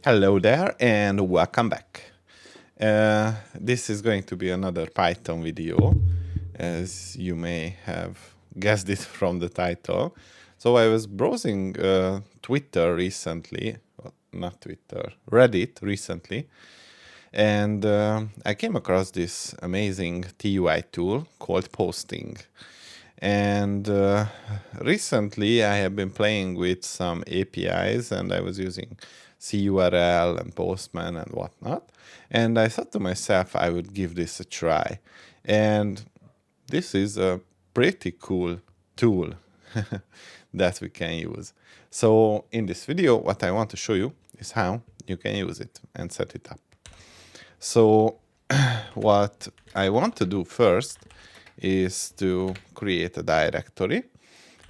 Hello there and welcome back. This is going to be another Python video, as you may have guessed it from the title. So I was browsing Twitter recently, well, not Twitter, Reddit recently, and I came across this amazing TUI tool called Posting. And recently I have been playing with some APIs and I was using CURL and Postman and whatnot. And I thought to myself I would give this a try. And this is a pretty cool tool that we can use. So in this video, what I want to show you is how you can use it and set it up. So what I want to do first is to create a directory,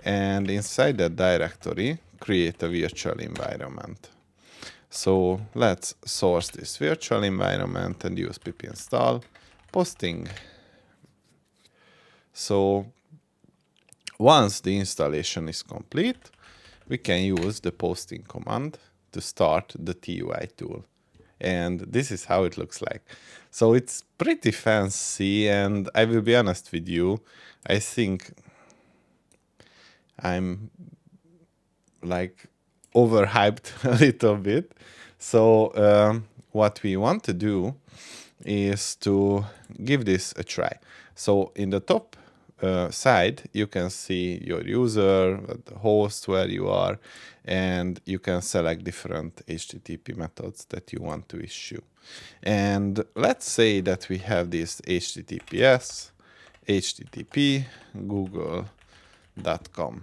and inside that directory create a virtual environment. So let's source this virtual environment and use pip install posting. So once the installation is complete, we can use the posting command to start the TUI tool. And this is how it looks like. So it's pretty fancy, and I will be honest with you, I think I'm like overhyped a little bit. So what we want to do is to give this a try. So in the top side, you can see your user, the host where you are, and you can select different HTTP methods that you want to issue. And let's say that we have this HTTPS, HTTP, google.com.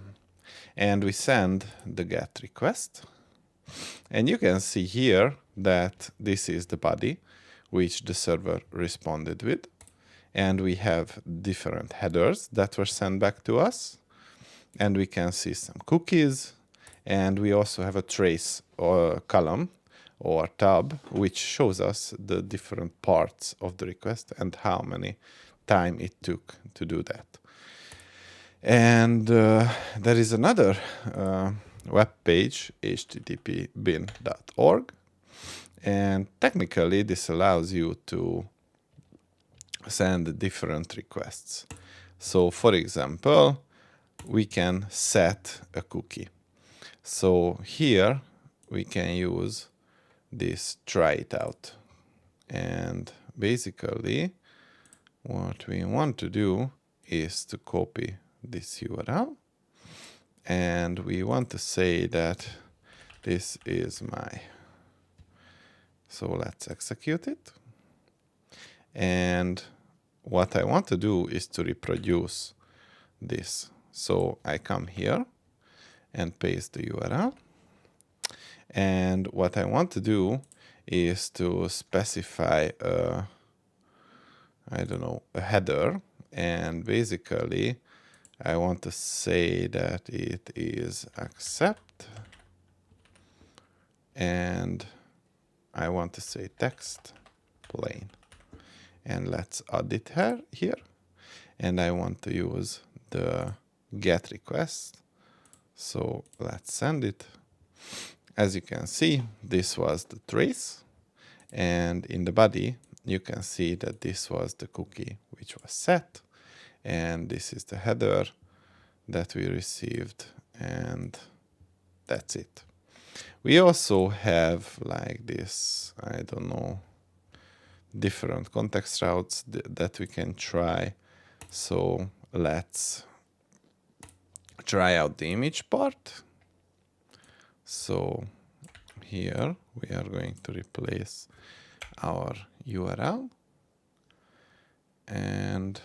And we send the GET request. And you can see here that this is the body which the server responded with. And we have different headers that were sent back to us. And we can see some cookies. And we also have a trace or column or tab, which shows us the different parts of the request and how many time it took to do that. And there is another web page, http://bin.org. And technically, this allows you to send different requests. So for example, we can set a cookie. So here we can use this try it out. And basically what we want to do is to copy this URL. And we want to say that this is my. So let's execute it. And what I want to do is to reproduce this. So I come here and paste the URL. And what I want to do is to specify a header. And basically, I want to say that it is accept. And I want to say text plain. And let's add it here. And I want to use the GET request. So let's send it. As you can see, this was the trace. And in the body, you can see that this was the cookie which was set. And this is the header that we received. And that's it. We also have like this, different context routes that we can try. So let's try out the image part. So here we are going to replace our URL and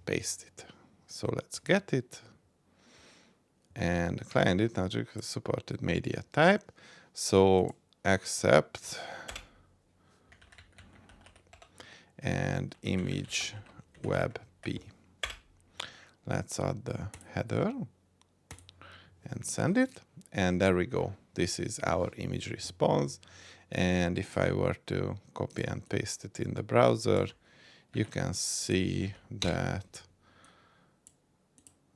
paste it. So let's get it. And the client did not supported media type. So accept and image WebP. Let's add the header and send it. And there we go. This is our image response. And if I were to copy and paste it in the browser, you can see that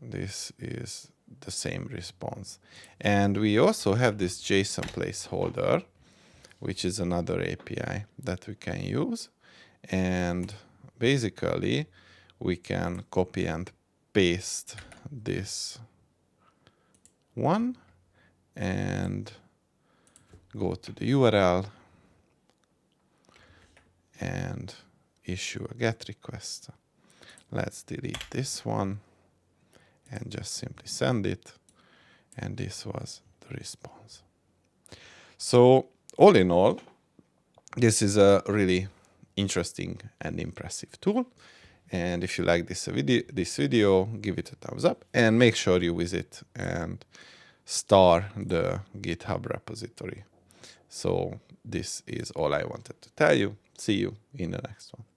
this is the same response. And we also have this JSON placeholder, which is another API that we can use. And basically, we can copy and paste this one and go to the URL and issue a GET request. Let's delete this one and just simply send it. And this was the response. So all in all, this is a really interesting and impressive tool. And if you like this video, give it a thumbs up and make sure you visit and star the GitHub repository. So this is all I wanted to tell you. See you in the next one.